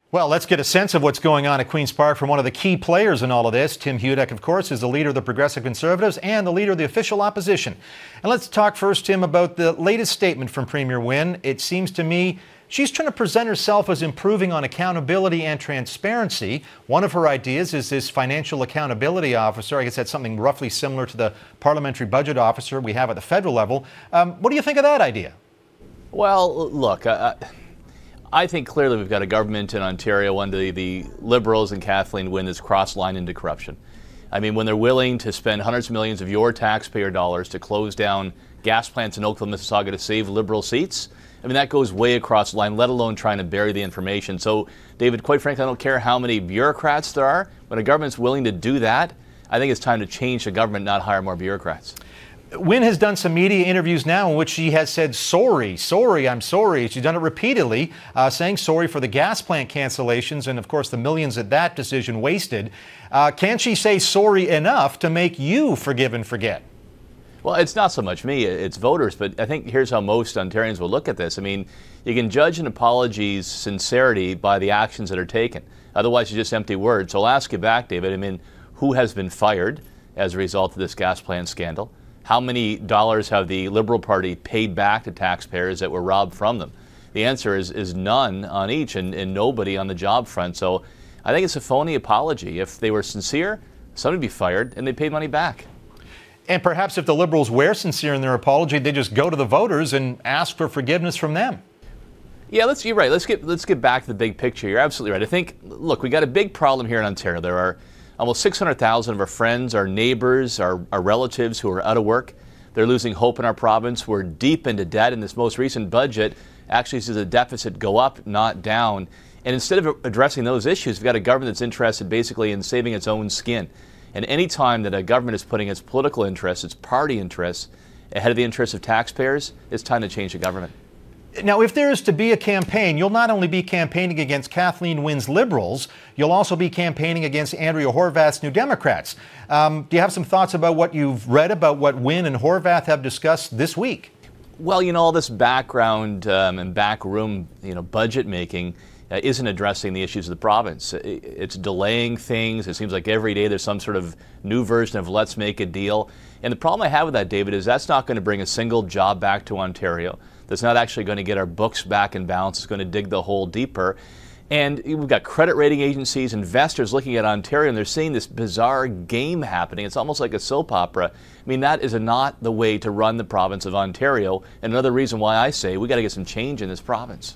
Well, let's get a sense of what's going on at Queen's Park from one of the key players in all of this. Tim Hudak, of course, is the leader of the Progressive Conservatives and the leader of the official opposition. And let's talk first, Tim, about the latest statement from Premier Wynne. It seems to me she's trying to present herself as improving on accountability and transparency. One of her ideas is this financial accountability officer. I guess that's something roughly similar to the parliamentary budget officer we have at the federal level. What do you think of that idea? Well, look, I think clearly we've got a government in Ontario under the Liberals and Kathleen Wynne that's crossed line into corruption. I mean, when they're willing to spend hundreds of millions of your taxpayer dollars to close down gas plants in Oakville, Mississauga to save Liberal seats, I mean, that goes way across the line, let alone trying to bury the information. So, David, quite frankly, I don't care how many bureaucrats there are. When a government's willing to do that, I think it's time to change the government, not hire more bureaucrats. Wynne has done some media interviews now in which she has said, sorry, I'm sorry. She's done it repeatedly, saying sorry for the gas plant cancellations and, of course, the millions that decision wasted. Can she say sorry enough to make you forgive and forget? Well, it's not so much me, it's voters, but I think here's how most Ontarians will look at this. I mean, you can judge an apology's sincerity by the actions that are taken. Otherwise, it's just empty words. So I'll ask you back, David. I mean, who has been fired as a result of this gas plant scandal? How many dollars have the Liberal Party paid back to taxpayers that were robbed from them? The answer is none on each and nobody on the job front. So I think it's a phony apology. If they were sincere, somebody would be fired and they paid money back. And perhaps if the Liberals were sincere in their apology, they just go to the voters and ask for forgiveness from them. Yeah, you're right. Let's get back to the big picture. You're absolutely right. I think, look, we got a big problem here in Ontario. There are almost 600,000 of our friends, our neighbors, our relatives who are out of work. They're losing hope in our province. We're deep into debt, and this most recent budget actually sees the deficit go up, not down. And instead of addressing those issues, we've got a government that's interested basically in saving its own skin. And any time that a government is putting its political interests, its party interests, ahead of the interests of taxpayers, it's time to change the government. Now, if there is to be a campaign, you'll not only be campaigning against Kathleen Wynne's Liberals, you'll also be campaigning against Andrea Horwath's New Democrats. Do you have some thoughts about what you've read about what Wynne and Horwath have discussed this week? Well, you know, all this background and backroom, budget making isn't addressing the issues of the province. It's delaying things. It seems like every day there's some sort of new version of let's make a deal. And the problem I have with that, David, is that's not going to bring a single job back to Ontario. That's not actually going to get our books back in balance. It's going to dig the hole deeper. And we've got credit rating agencies, investors looking at Ontario, and they're seeing this bizarre game happening. It's almost like a soap opera. I mean, that is not the way to run the province of Ontario. And another reason why I say we got to get some change in this province.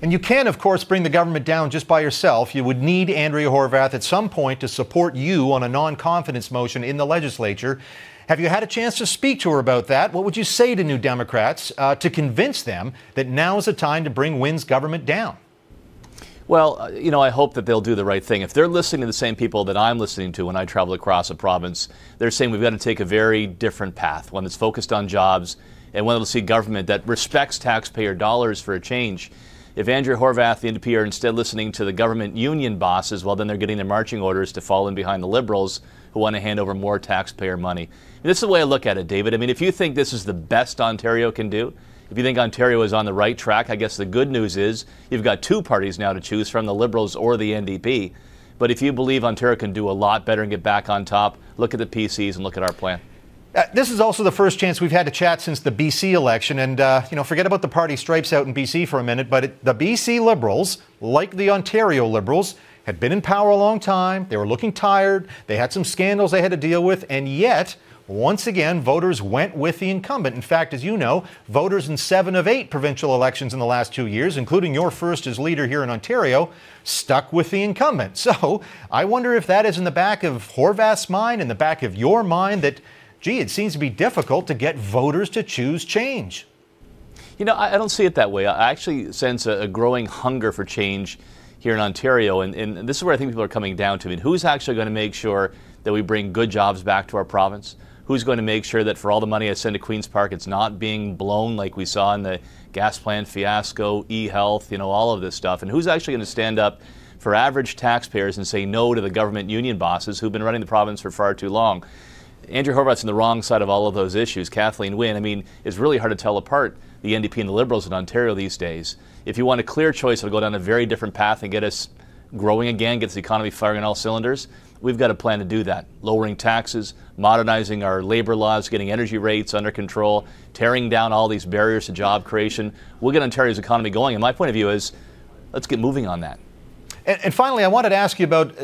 And you can, of course, bring the government down just by yourself. You would need Andrea Horwath at some point to support you on a non-confidence motion in the legislature. Have you had a chance to speak to her about that? What would you say to New Democrats to convince them that now is the time to bring Wynne's government down? Well, I hope that they'll do the right thing. If they're listening to the same people that I'm listening to when I travel across the province, they're saying we've got to take a very different path, one that's focused on jobs and one that'll see government that respects taxpayer dollars for a change. If Andrea Horwath, the NDP, are instead listening to the government union bosses, well, then they're getting their marching orders to fall in behind the Liberals who want to hand over more taxpayer money. And this is the way I look at it, David. I mean, if you think this is the best Ontario can do, if you think Ontario is on the right track, I guess the good news is you've got two parties now to choose from, the Liberals or the NDP. But if you believe Ontario can do a lot better and get back on top, look at the PCs and look at our plan. This is also the first chance we've had to chat since the BC election. And, forget about the party stripes out in BC for a minute. But the BC Liberals, like the Ontario Liberals, had been in power a long time. They were looking tired. They had some scandals they had to deal with. And yet, once again, voters went with the incumbent. In fact, as you know, voters in 7 of 8 provincial elections in the last 2 years, including your first as leader here in Ontario, stuck with the incumbent. So I wonder if that is in the back of Horwath's mind, in the back of your mind, that gee, it seems to be difficult to get voters to choose change. I don't see it that way. I actually sense a growing hunger for change here in Ontario, and this is where I think people are coming down to. I mean, who's actually going to make sure that we bring good jobs back to our province? Who's going to make sure that for all the money I send to Queen's Park, it's not being blown like we saw in the gas plant fiasco, e-health, all of this stuff? And who's actually going to stand up for average taxpayers and say no to the government union bosses who've been running the province for far too long? Andrea Horwath's on the wrong side of all of those issues. Kathleen Wynne, I mean, it's really hard to tell apart the NDP and the Liberals in Ontario these days. If you want a clear choice, it'll go down a very different path and get us growing again, gets the economy firing on all cylinders, we've got a plan to do that. Lowering taxes, modernizing our labor laws, getting energy rates under control, tearing down all these barriers to job creation. We'll get Ontario's economy going. And my point of view is, let's get moving on that. And finally, I wanted to ask you about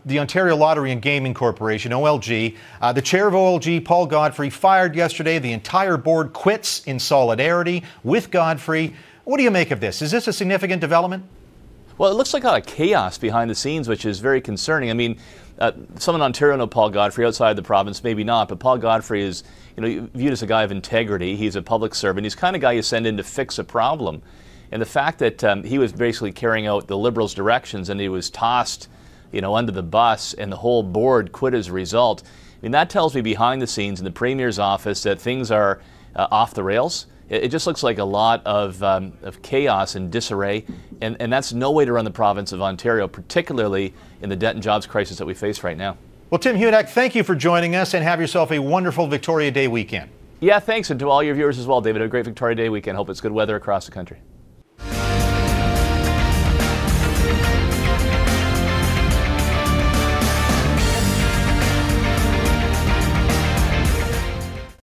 the Ontario Lottery and Gaming Corporation, OLG. The chair of OLG, Paul Godfrey, fired yesterday. The entire board quits in solidarity with Godfrey. What do you make of this? Is this a significant development? Well, it looks like a lot of chaos behind the scenes, which is very concerning. I mean, some in Ontario know Paul Godfrey, outside the province, maybe not, but Paul Godfrey is, viewed as a guy of integrity. He's a public servant. He's the kind of guy you send in to fix a problem. And the fact that he was basically carrying out the Liberals' directions and he was tossed, under the bus and the whole board quit as a result, I mean, that tells me behind the scenes in the Premier's office that things are off the rails. It just looks like a lot of chaos and disarray, and that's no way to run the province of Ontario, particularly in the debt and jobs crisis that we face right now. Well, Tim Hudak, thank you for joining us, and have yourself a wonderful Victoria Day weekend. Yeah, thanks, and to all your viewers as well, David. Have a great Victoria Day weekend. Hope it's good weather across the country.